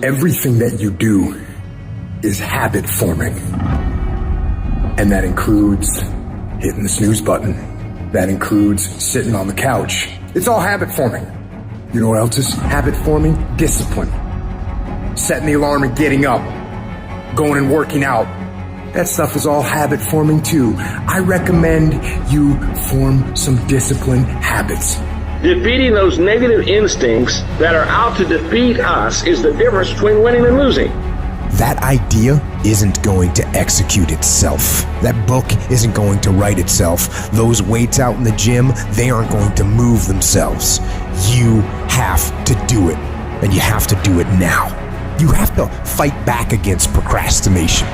Everything that you do is habit forming. And that includes hitting the snooze button. That includes sitting on the couch. It's all habit forming. You know what else is habit forming? Discipline. Setting the alarm and getting up. Going and working out. That stuff is all habit forming too. I recommend you form some disciplined habits. Defeating those negative instincts that are out to defeat us is the difference between winning and losing. That idea isn't going to execute itself. That book isn't going to write itself. Those weights out in the gym, they aren't going to move themselves. You have to do it, and you have to do it now. You have to fight back against procrastination.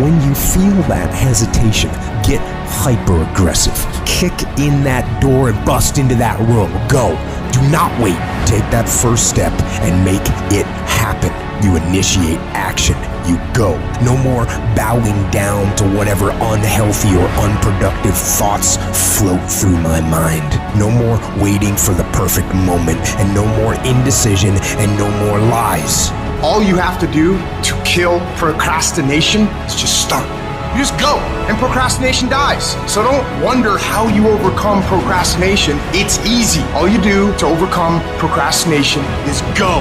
When you feel that hesitation, get hyper-aggressive. Kick in that door and bust into that room. Go. Do not wait. Take that first step and make it happen. You initiate action. You go. No more bowing down to whatever unhealthy or unproductive thoughts float through my mind. No more waiting for the perfect moment, and no more indecision, and no more lies. All you have to do to kill procrastination is just start. You just go, and procrastination dies. So don't wonder how you overcome procrastination. It's easy. All you do to overcome procrastination is go.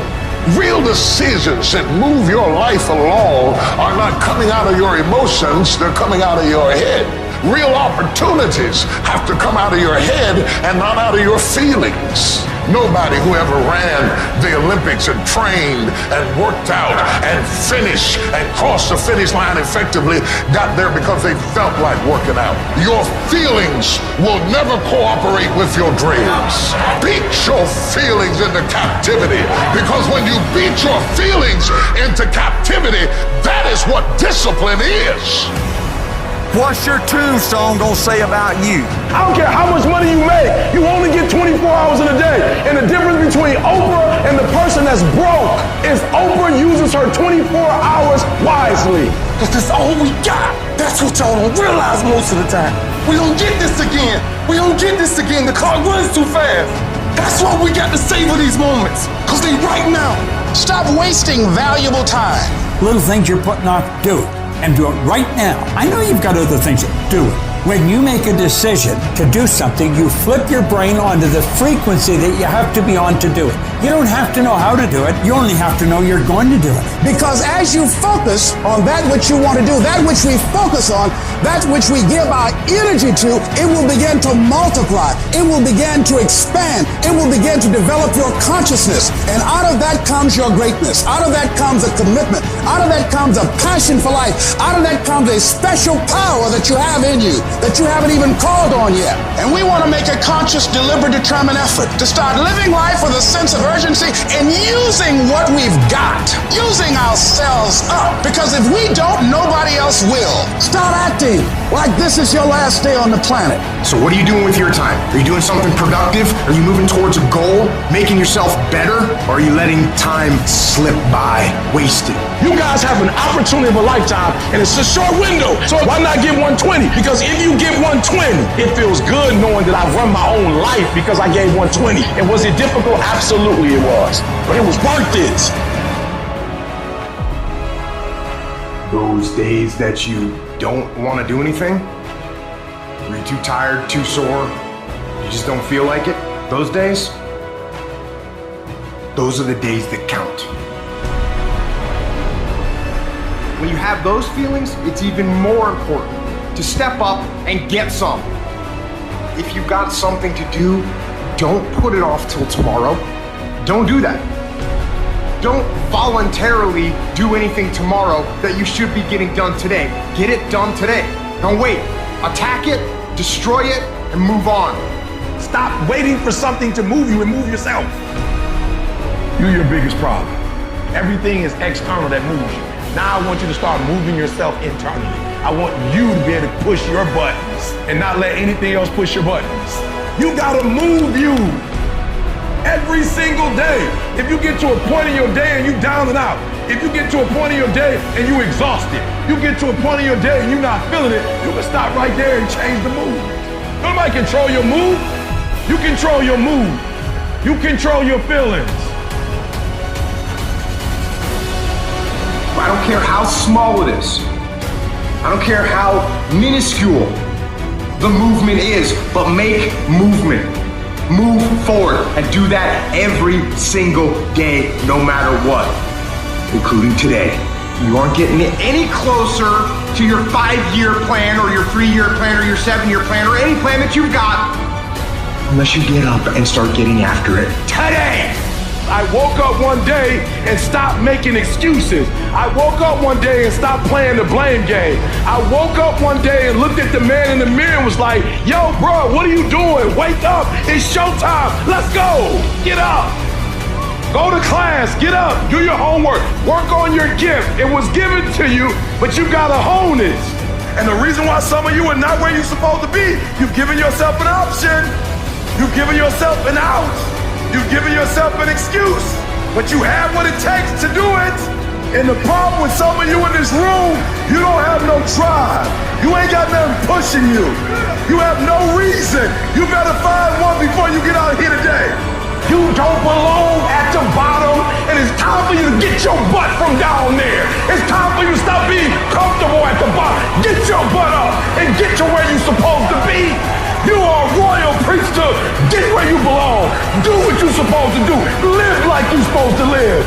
Real decisions that move your life along are not coming out of your emotions, they're coming out of your head. Real opportunities have to come out of your head and not out of your feelings. Nobody who ever ran the Olympics and trained and worked out and finished and crossed the finish line effectively got there because they felt like working out. Your feelings will never cooperate with your dreams. Beat your feelings into captivity, because when you beat your feelings into captivity, that is what discipline is. What's your tombstone gonna say about you? I don't care how much money you make, you only get 24 hours in a day. And the difference between Oprah and the person that's broke is Oprah uses her 24 hours wisely. Cause that's all we got. That's what y'all don't realize most of the time. We don't get this again. We don't get this again. The clock runs too fast. That's why we got to savor these moments. Cause they right now. Stop wasting valuable time. Little things you're putting off, do it. And do it right now. I know you've got other things, do it. When you make a decision to do something, you flip your brain onto the frequency that you have to be on to do it. You don't have to know how to do it, you only have to know you're going to do it. Because as you focus on that which you want to do, that which we focus on, that which we give our energy to, it will begin to multiply. It will begin to expand. It will begin to develop your consciousness. And out of that comes your greatness. Out of that comes a commitment. Out of that comes a passion for life. Out of that comes a special power that you have in you that you haven't even called on yet. And we want to make a conscious, deliberate, determined effort to start living life with a sense of urgency and using what we've got, using ourselves up. Because if we don't, nobody else will. Start acting like this is your last day on the planet. So what are you doing with your time? Are you doing something productive? Are you moving towards a goal? Making yourself better? Or are you letting time slip by, wasted? You guys have an opportunity of a lifetime, and it's a short window. So why not give 120? Because if you give 120, it feels good knowing that I've run my own life because I gave 120. And was it difficult? Absolutely it was. But it was worth it. Those days that you don't want to do anything, you're too tired, too sore, you just don't feel like it, those days, those are the days that count. When you have those feelings, it's even more important to step up and get some. If you've got something to do, don't put it off till tomorrow. Don't do that. Don't voluntarily do anything tomorrow that you should be getting done today. Get it done today. Don't wait. Attack it, destroy it, and move on. Stop waiting for something to move you and move yourself. You're your biggest problem. Everything is external that moves you. Now I want you to start moving yourself internally. I want you to be able to push your buttons and not let anything else push your buttons. You gotta move you every single day. If you get to a point in your day and you down and out, if you get to a point in your day and you exhausted, you get to a point in your day and you're not feeling it, you can stop right there and change the mood. Nobody control your mood. You control your mood. You control your feelings. I don't care how small it is. I don't care how minuscule the movement is, but make movement. Move forward and do that every single day, no matter what, including today. You aren't getting any closer to your 5-year plan or your 3-year plan or your 7-year plan or any plan that you've got unless you get up and start getting after it today. I woke up one day and stopped making excuses. I woke up one day and stopped playing the blame game. I woke up one day and looked at the man in the mirror and was like, yo, bro, what are you doing? Wake up. It's showtime. Let's go. Get up. Go to class. Get up. Do your homework. Work on your gift. It was given to you, but you got to hone it. And the reason why some of you are not where you're supposed to be, you've given yourself an option. You've given yourself an out. You've given yourself an excuse, but you have what it takes to do it. And the problem with some of you in this room, you don't have no drive. You ain't got nothing pushing you. You have no reason. You better find one before you get out of here today. You don't belong at the bottom, and it's time for you to get your butt from down there. It's time for you to stop being comfortable at the bottom. Get your butt up and get to where you're supposed to be. You are a royal priesthood. Get where you belong. Do what you're supposed to do. Live like you're supposed to live.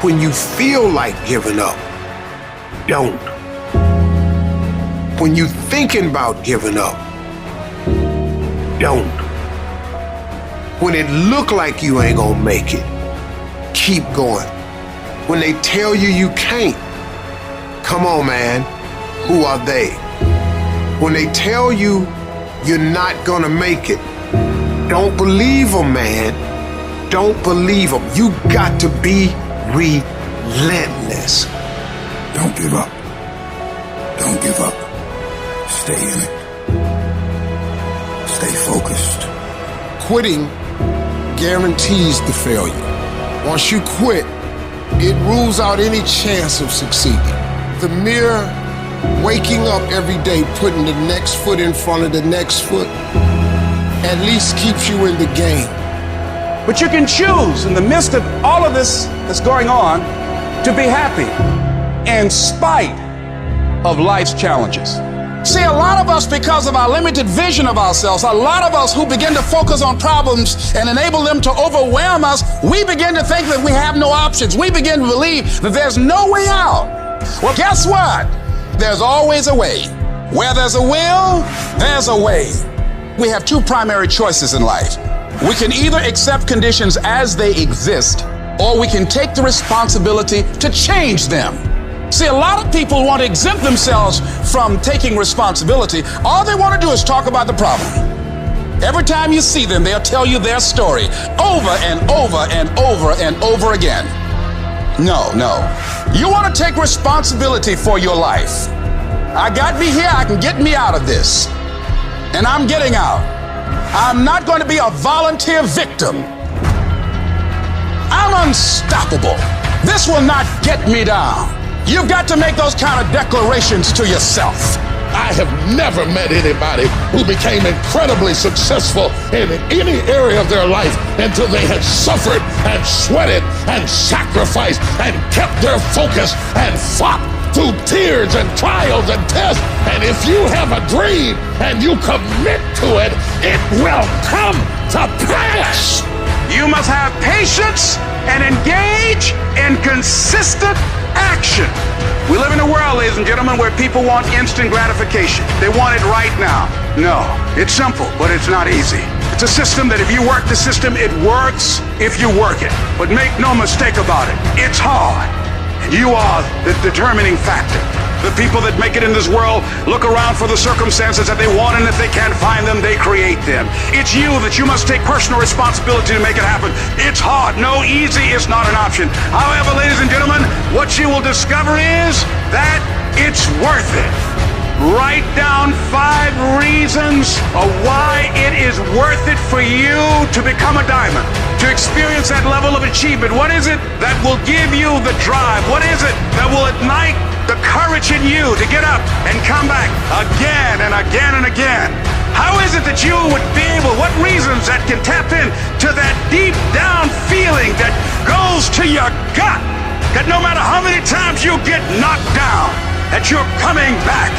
When you feel like giving up, don't. When you thinking about giving up, don't. When it look like you ain't gonna make it, keep going. When they tell you you can't, come on, man. Who are they? When they tell you you're not gonna make it, don't believe them, man. Don't believe them. You got to be relentless. Don't give up. Don't give up. Stay in it. Stay focused. Quitting guarantees the failure. Once you quit, it rules out any chance of succeeding. The mere waking up every day, putting the next foot in front of the next foot, at least keeps you in the game. But you can choose in the midst of all of this that's going on to be happy in spite of life's challenges. See, a lot of us, because of our limited vision of ourselves, a lot of us who begin to focus on problems and enable them to overwhelm us, we begin to think that we have no options. We begin to believe that there's no way out. Well, guess what? There's always a way. Where there's a will, there's a way. We have two primary choices in life. We can either accept conditions as they exist, or we can take the responsibility to change them. See, a lot of people want to exempt themselves from taking responsibility. All they want to do is talk about the problem. Every time you see them, they'll tell you their story over and over and over and over again. No. You want to take responsibility for your life. I got me here, I can get me out of this. And I'm getting out. I'm not going to be a volunteer victim. I'm unstoppable. This will not get me down. You've got to make those kind of declarations to yourself. I have never met anybody who became incredibly successful in any area of their life until they had suffered and sweated and sacrificed and kept their focus and fought through tears and trials and tests. And if you have a dream and you commit to it, it will come to pass. You must have patience and engage in consistent action. We live in a world, ladies and gentlemen, where people want instant gratification. They want it right now. No, it's simple, but it's not easy. It's a system that if you work the system, it works if you work it. But make no mistake about it, it's hard. And you are the determining factor. The people that make it in this world look around for the circumstances that they want, and if they can't find them, they create them. It's you that you must take personal responsibility to make it happen. It's hard. No, easy is not an option. However, ladies and gentlemen, what you will discover is that it's worth it. Write down 5 reasons of why it is worth it for you to become a diamond, to experience that level of achievement. What is it that will give you the drive? What is it that will ignite the courage in you to get up and come back again and again and again? How is it that you would be able, what reasons that can tap in to that deep down feeling that goes to your gut, that no matter how many times you get knocked down, that you're coming back.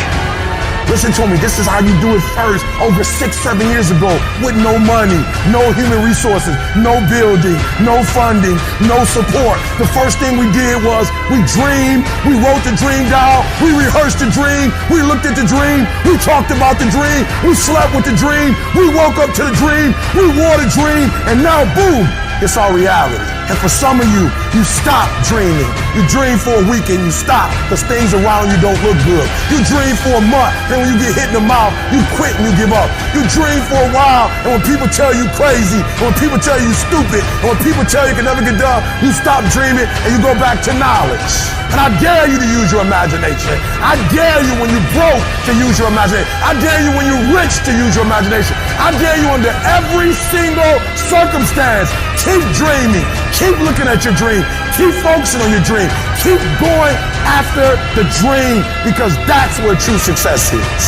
Listen to me, this is how you do it first, over 6-7 years ago, with no money, no human resources, no building, no funding, no support. The first thing we did was we dreamed, we wrote the dream down, we rehearsed the dream, we looked at the dream, we talked about the dream, we slept with the dream, we woke up to the dream, we wore the dream, and now boom, it's our reality. And for some of you, you stop dreaming. You dream for a week and you stop because things around you don't look good. You dream for a month, then when you get hit in the mouth, you quit and you give up. You dream for a while, and when people tell you crazy, and when people tell you stupid, and when people tell you can never get done, you stop dreaming and you go back to knowledge. And I dare you to use your imagination. I dare you when you're broke to use your imagination. I dare you when you're rich to use your imagination. I dare you under every single circumstance. Keep dreaming. Keep looking at your dream. Keep focusing on your dream. Keep going after the dream because that's where true success is.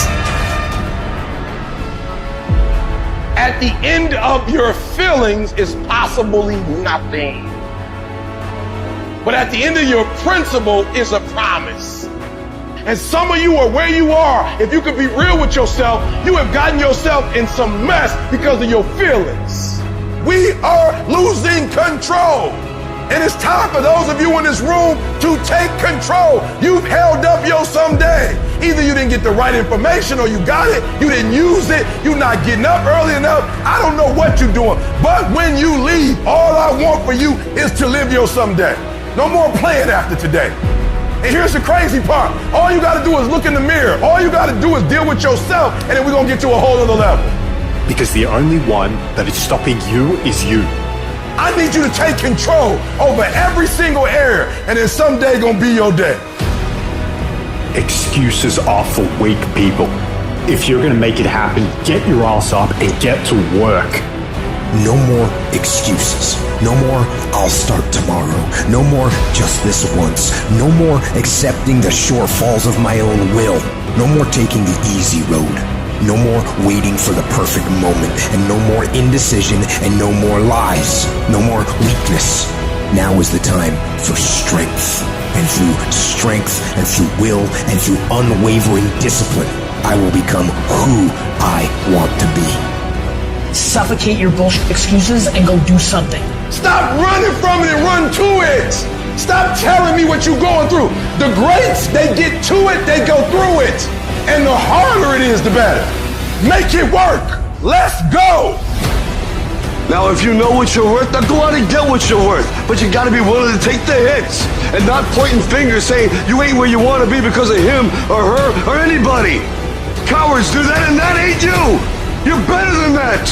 At the end of your feelings is possibly nothing. But at the end of your principle is a promise. And some of you are where you are. If you could be real with yourself, you have gotten yourself in some mess because of your feelings. We are losing control. And it's time for those of you in this room to take control. You've held up your someday. Either you didn't get the right information or you got it, you didn't use it, you're not getting up early enough. I don't know what you're doing. But when you leave, all I want for you is to live your someday. No more playing after today. And here's the crazy part. All you gotta do is look in the mirror. All you gotta do is deal with yourself, and then we're gonna get to a whole other level. Because the only one that is stopping you is you. I need you to take control over every single area, and then someday gonna be your day. Excuses are for weak people. If you're gonna make it happen, get your ass up and get to work. No more excuses. No more, I'll start tomorrow. No more, just this once. No more accepting the shortfalls of my own will. No more taking the easy road. No more waiting for the perfect moment. And no more indecision and no more lies. No more weakness. Now is the time for strength. And through strength and through will and through unwavering discipline, I will become who I want to be. Suffocate your bullshit excuses and go do something. Stop running from it and run to it. Stop telling me what you're going through. The greats, they get to it, they go through it. And the harder it is, the better. Make it work. Let's go. Now, if you know what you're worth, then go out and get what you're worth. But you gotta be willing to take the hits and not pointing fingers saying you ain't where you wanna be because of him or her or anybody. Cowards do that and that ain't you. You're better than that.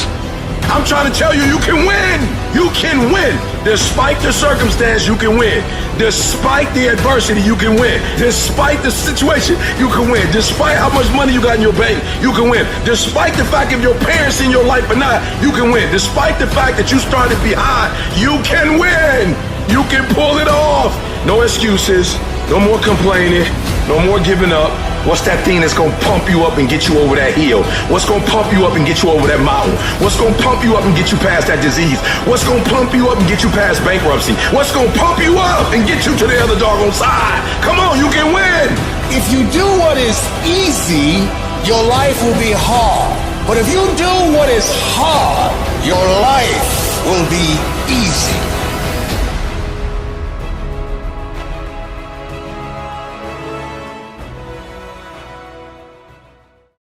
I'm trying to tell you, you can win. You can win. Despite the circumstance, you can win. Despite the adversity, you can win. Despite the situation, you can win. Despite how much money you got in your bank, you can win. Despite the fact if your parents in your life or not, you can win. Despite the fact that you started behind, you can win. You can pull it off. No excuses. No more complaining. No more giving up. What's that thing that's gonna pump you up and get you over that hill? What's gonna pump you up and get you over that mountain? What's gonna pump you up and get you past that disease? What's gonna pump you up and get you past bankruptcy? What's gonna pump you up and get you to the other doggone side? Come on, you can win. If you do what is easy, your life will be hard. But if you do what is hard, your life will be easy.